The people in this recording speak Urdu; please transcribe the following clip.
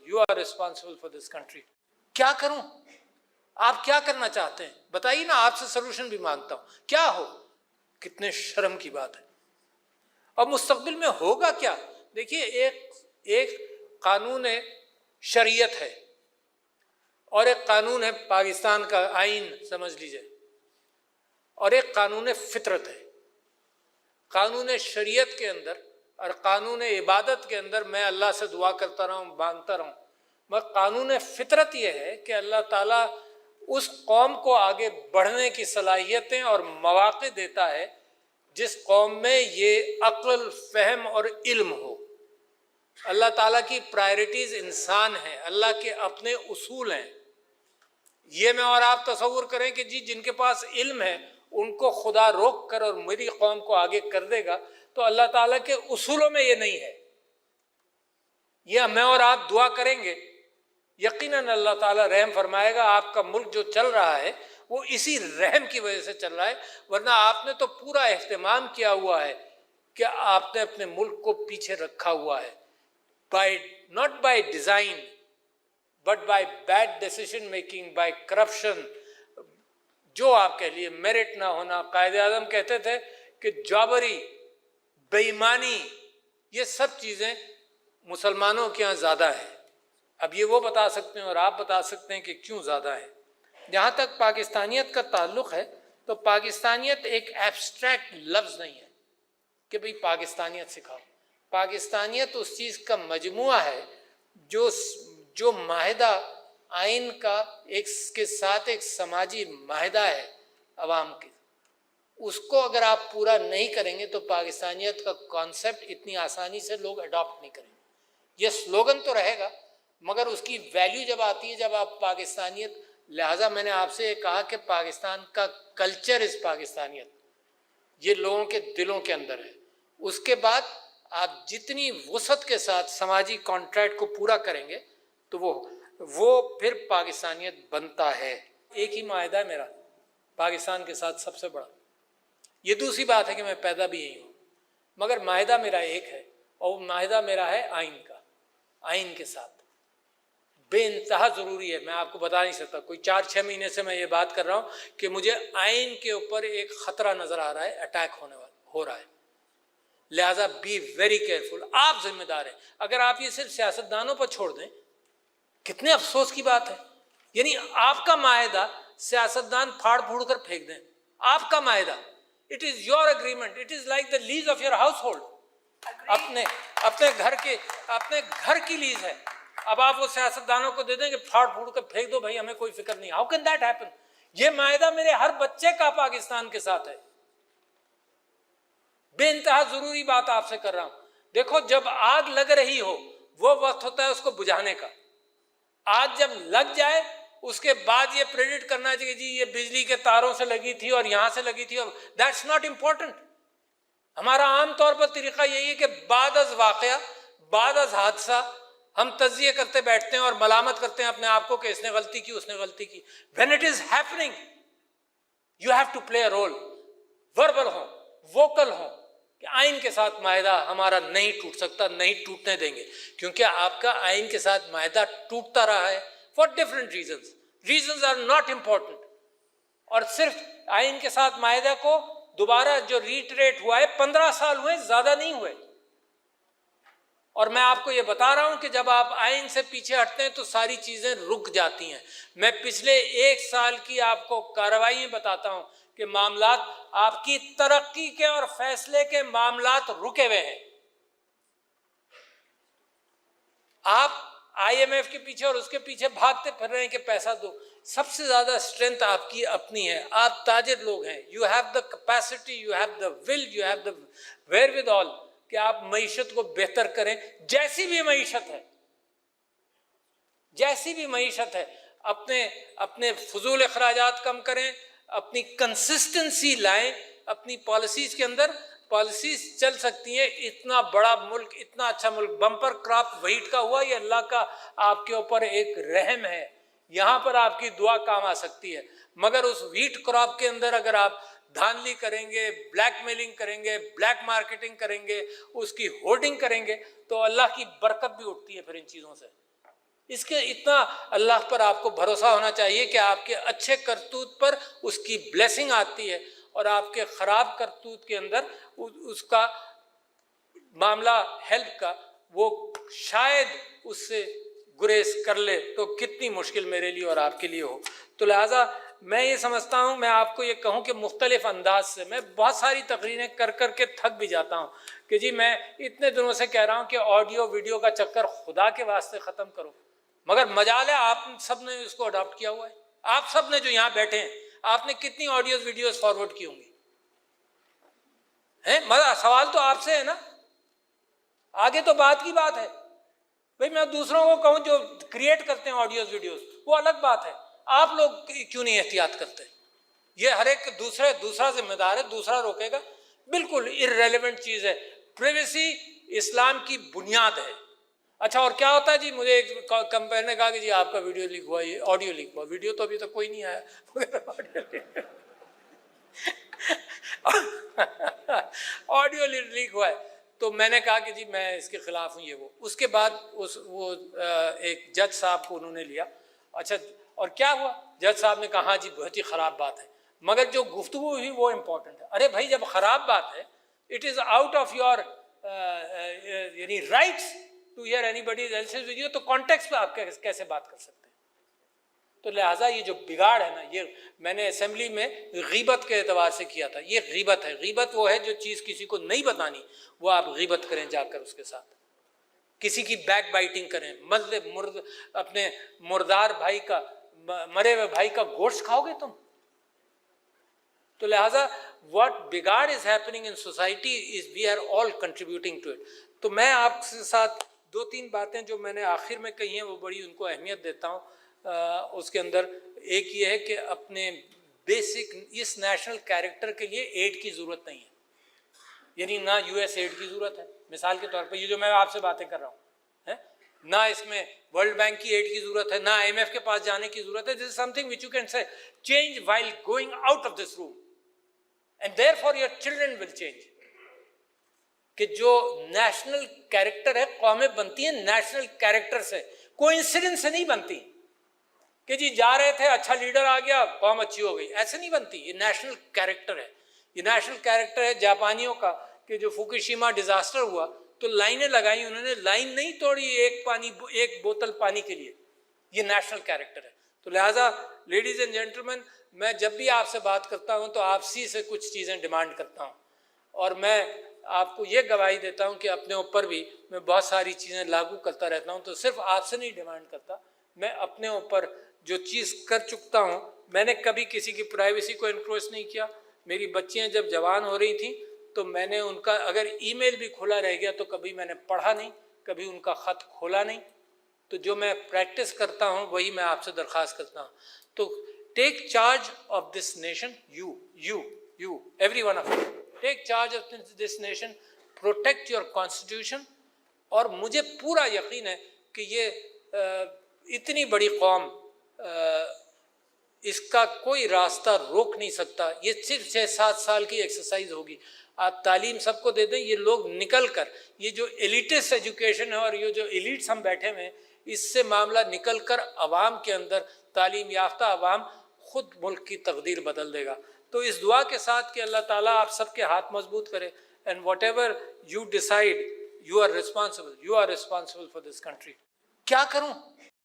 You are responsible for this country. کیا کروں؟ آپ کیا کرنا چاہتے ہیں بتائیے نا، آپ سے سلوشن بھی مانگتا ہوں. کیا ہو؟ کتنے شرم کی بات ہے. اور مستقبل میں ہوگا کیا؟ دیکھیے، ایک قانون شریعت ہے اور ایک قانون ہے پاکستان کا آئین سمجھ لیجئے، اور ایک قانون فطرت ہے. قانون شریعت کے اندر اور قانون عبادت کے اندر میں اللہ سے دعا کرتا رہا ہوں، مانگتا رہا ہوں. مگر قانون فطرت یہ ہے کہ اللہ تعالیٰ اس قوم کو آگے بڑھنے کی صلاحیتیں اور مواقع دیتا ہے جس قوم میں یہ عقل، فہم اور علم ہو. اللہ تعالیٰ کی پرائرٹیز انسان ہیں، اللہ کے اپنے اصول ہیں. یہ میں اور آپ تصور کریں کہ جی جن کے پاس علم ہے ان کو خدا روک کر اور میری قوم کو آگے کر دے گا، تو اللہ تعالیٰ کے اصولوں میں یہ نہیں ہے. یہ میں اور آپ دعا کریں گے، یقیناً اللہ تعالیٰ رحم فرمائے گا. آپ کا ملک جو چل رہا ہے وہ اسی رحم کی وجہ سے چل رہا ہے، ورنہ آپ نے تو پورا اہتمام کیا ہوا ہے کہ آپ نے اپنے ملک کو پیچھے رکھا ہوا ہے. not by design but by bad decision making, by corruption. جو آپ کہہ لیے، میرٹ نہ ہونا. قائد اعظم کہتے تھے کہ جابری، بے ایمانی، یہ سب چیزیں مسلمانوں کے ہاں زیادہ ہیں. اب یہ وہ بتا سکتے ہیں اور آپ بتا سکتے ہیں کہ کیوں زیادہ ہے. جہاں تک پاکستانیت کا تعلق ہے تو پاکستانیت ایک ایبسٹریکٹ لفظ نہیں ہے کہ بھئی پاکستانیت سکھاؤ. پاکستانیت اس چیز کا مجموعہ ہے جو معاہدہ آئین کا ایک کے ساتھ ایک سماجی معاہدہ ہے عوام کے. اس کو اگر آپ پورا نہیں کریں گے تو پاکستانیت کا کانسیپٹ اتنی آسانی سے لوگ اڈاپٹ نہیں کریں گے. یہ سلوگن تو رہے گا مگر اس کی ویلیو جب آتی ہے جب آپ پاکستانیت. لہٰذا میں نے آپ سے یہ کہا کہ پاکستان کا کلچر از پاکستانیت، یہ لوگوں کے دلوں کے اندر ہے. اس کے بعد آپ جتنی وسعت کے ساتھ سماجی کانٹریکٹ کو پورا کریں گے تو وہ پھر پاکستانیت بنتا ہے. ایک ہی معاہدہ ہے میرا پاکستان کے ساتھ سب سے بڑا. یہ دوسری بات ہے کہ میں پیدا بھی یہی ہوں، مگر معاہدہ میرا ایک ہے اور وہ معاہدہ میرا ہے آئین کا. آئین کے ساتھ بے انتہا ضروری ہے. میں آپ کو بتا نہیں سکتا، کوئی 4-6 مہینے سے میں یہ بات کر رہا ہوں کہ مجھے آئین کے اوپر ایک خطرہ نظر آ رہا ہے، اٹیک ہو رہا ہے. لہٰذا بی ویری کیئرفل. آپ ذمہ دار ہیں. اگر آپ یہ صرف سیاستدانوں پر چھوڑ دیں، کتنے افسوس کی بات ہے. یعنی آپ کا معاہدہ سیاستدان پھاڑ پھوڑ کر پھینک دیں. آپ کا معاہدہ، it is your agreement, it is like the lease of your household. اپنے گھر کی لیز ہے. اب آپ وہ سیاستدانوں کو دے دیں کہ پھاڑ پھوڑ کر پھینک دو، بھائی ہمیں کوئی فکر نہیں. How can that happen? یہ معاہدہ میرے ہر بچے کا پاکستان کے ساتھ ہے. بے انتہا ضروری بات آپ سے کر رہا ہوں. دیکھو، جب آگ لگ رہی ہو وہ وقت ہوتا ہے اس کو بجھانے کا. آگ جب لگ جائے اس کے بعد یہ پریڈکٹ کرنا چاہیے جی یہ بجلی کے تاروں سے لگی تھی اور یہاں سے لگی تھی، اور دیٹس ناٹ امپورٹنٹ. ہمارا عام طور پر طریقہ یہی ہے کہ بعد از واقعہ، بعد از حادثہ ہم تجزیے کرتے بیٹھتے ہیں اور ملامت کرتے ہیں اپنے آپ کو کہ اس نے غلطی کی، اس نے غلطی کی. when it is happening you have to play a role. Verbal ہوں، ووکل ہوں کہ آئین کے ساتھ معاہدہ ہمارا نہیں ٹوٹ سکتا، نہیں ٹوٹنے دیں گے. کیونکہ آپ کا آئین کے ساتھ معاہدہ ٹوٹتا رہا ہے for different reasons are not important. اور صرف آئین کے ساتھ معاہدہ کو دوبارہ جو ریٹریٹ ہوا ہے 15 سال ہوئے، زیادہ نہیں ہوئے. اور میں آپ کو یہ بتا رہا ہوں کہ جب آپ آئین سے پیچھے ہٹتے ہیں تو ساری چیزیں رک جاتی ہیں. میں پچھلے 1 سال کی آپ کو کارروائیاں بتاتا ہوں کہ معاملات، آپ کی ترقی کے اور فیصلے کے معاملات رکے ہوئے ہیں. آپ IMF کے پیچھے اور اس کے پیچھے بھاگتے پھر رہے ہیں کہ پیسہ دو. سب سے زیادہ اسٹرینتھ آپ کی اپنی ہے. آپ تاجر لوگ ہیں. You have the capacity, you have the will, you have the where with all کہ آپ معیشت کو بہتر کریں. جیسی بھی معیشت ہے، جیسی بھی معیشت ہے، اپنے فضول اخراجات کم کریں، اپنی کنسسٹنسی لائیں اپنی پالیسیز کے اندر. پالیسیز چل سکتی ہیں. اتنا بڑا ملک، اتنا اچھا ملک، بمپر کراپ وہیٹ کا ہوا. یہ اللہ کا آپ کے اوپر ایک رحم ہے. یہاں پر آپ کی دعا کام آ سکتی ہے. مگر اس ویٹ کراپ کے اندر اگر آپ دھاندلی کریں گے، بلیک میلنگ کریں گے، بلیک مارکیٹنگ کریں گے، اس کی ہولڈنگ کریں گے، تو اللہ کی برکت بھی اٹھتی ہے پھر ان چیزوں سے. اس کے اتنا اللہ پر آپ کو بھروسہ ہونا چاہیے کہ آپ کے اچھے کرتوت پر اس کی بلیسنگ آتی ہے، اور آپ کے خراب کرتوت کے اندر اس کا معاملہ ہیلپ کا وہ شاید اس سے گریز کر لے تو کتنی مشکل میرے لیے اور آپ کے لیے ہو۔ تو لہٰذا میں یہ سمجھتا ہوں، میں آپ کو یہ کہوں کہ مختلف انداز سے میں بہت ساری تقریریں کر کر کے تھک بھی جاتا ہوں کہ جی میں اتنے دنوں سے کہہ رہا ہوں کہ آڈیو ویڈیو کا چکر خدا کے واسطے ختم کرو، مگر مجال ہے آپ سب نے اس کو اڈاپٹ کیا ہوا ہے۔ آپ سب نے جو یہاں بیٹھے ہیں، آپ نے کتنی آڈیوز ویڈیوز فارورڈ کی ہوں گی؟ سوال تو آپ سے ہے نا، آگے تو بات کی بات ہے بھئی۔ میں دوسروں کو کہوں جو کریٹ کرتے ہیں آڈیوز ویڈیوز، وہ الگ بات ہے، آپ لوگ کیوں نہیں احتیاط کرتے؟ یہ ہر ایک دوسرا ذمہ دار ہے، دوسرا روکے گا، بالکل ارریلیونٹ چیز ہے۔ پریویسی اسلام کی بنیاد ہے۔ اچھا اور کیا ہوتا ہے جی؟ مجھے ایک کمپینر نے کہا کہ جی آپ کا ویڈیو لیک ہوا، یہ آڈیو لیک ہوا۔ ویڈیو تو ابھی تک کوئی نہیں آیا، آڈیو لیک ہوا ہے۔ تو میں نے کہا کہ جی میں اس کے خلاف ہوں، یہ وہ۔ اس کے بعد وہ ایک جج صاحب کو انہوں نے لیا۔ اچھا اور کیا ہوا؟ جج صاحب نے کہا ہاں جی بہت ہی خراب بات ہے، مگر جو گفتگو ہوئی وہ امپورٹنٹ ہے۔ ارے بھائی جب خراب بات ہے، it is out of your یعنی rights to hear any body else's video, تو کانٹیکسٹ پہ آپ کیسے بات کر سکتے ہیں؟ تو لہٰذا یہ جو بگاڑ ہے نا، یہ میں نے اسمبلی میں غیبت کے اعتبار سے کیا تھا۔ یہ غیبت ہے۔ غیبت وہ ہے جو چیز کسی کو نہیں بتانی، وہ آپ غیبت کریں جا کر اس کے ساتھ، کسی کی بیک بائٹنگ کریں، اپنے مردار بھائی کا، مرے ہوئے بھائی کا گوشت کھاؤ گے تم؟ تو لہٰذا what بگاڑ is happening in society is we are all contributing to it۔ تو میں آپ کے ساتھ دو تین باتیں جو میں نے آخر میں کہی ہیں وہ بڑی ان کو اہمیت دیتا ہوں۔ اس کے اندر ایک یہ ہے کہ اپنے بیسک اس نیشنل کیریکٹر کے لیے ایڈ کی ضرورت نہیں ہے، یعنی نہ یو ایس ایڈ کی ضرورت ہے۔ مثال کے طور پر یہ جو میں آپ سے باتیں کر رہا ہوں، نہ اس میں ورلڈ بینک کی ایڈ کی ضرورت ہے، نہ آئی ایم ایف کے پاس جانے کی ضرورت ہے۔ This is something which you can say change while going out of this room, and therefore your children will change. کہ جو نیشنل کیریکٹر ہے، قومیں بنتی ہیں نیشنل کیریکٹر سے، کوئی انسیڈنس سے نہیں بنتی کہ جی جا رہے تھے اچھا لیڈر آ گیا قوم اچھی ہو گئی، ایسے نہیں بنتی۔ یہ نیشنل کیریکٹر ہے۔ یہ نیشنل کیریکٹر ہے جاپانیوں کا کہ جو فوکوشیما ڈیزاسٹر ہوا تو لائنیں لگائیں، انہوں نے لائن نہیں توڑی ایک بوتل پانی کے لیے۔ یہ نیشنل کیریکٹر ہے۔ تو لہٰذا لیڈیز اینڈ جینٹلمین، میں جب بھی آپ سے بات کرتا ہوں تو آپ سے کچھ چیزیں ڈیمانڈ کرتا ہوں، اور میں آپ کو یہ گواہی دیتا ہوں کہ اپنے اوپر بھی میں بہت ساری چیزیں لاگو کرتا رہتا ہوں۔ تو صرف آپ سے نہیں ڈیمانڈ کرتا، میں اپنے اوپر جو چیز کر چکتا ہوں، میں نے کبھی کسی کی پرائیویسی کو انکروچ نہیں کیا۔ میری بچیاں جب جوان ہو رہی تھیں تو میں نے ان کا اگر ای میل بھی کھلا رہ گیا تو کبھی میں نے پڑھا نہیں، کبھی ان کا خط کھولا نہیں۔ تو جو میں پریکٹس کرتا ہوں وہی میں آپ سے درخواست کرتا ہوں۔ تو take charge of this nation, you every one of you take charge of this nation, protect your constitution. اور مجھے پورا یقین ہے کہ یہ اتنی بڑی قوم، اس کا کوئی راستہ روک نہیں سکتا۔ یہ صرف 6-7 سال کی ایکسرسائز ہوگی۔ آپ تعلیم سب کو دے دیں، یہ لوگ نکل کر، یہ جو ایلیٹسٹ ایجوکیشن ہے اور یہ جو ایلیٹس ہم بیٹھے ہوئے ہیں، اس سے معاملہ نکل کر عوام کے اندر، تعلیم یافتہ عوام خود ملک کی تقدیر بدل دے گا۔ تو اس دعا کے ساتھ کہ اللہ تعالیٰ آپ سب کے ہاتھ مضبوط کرے، and whatever you decide, you are responsible for this country. کیا کروں؟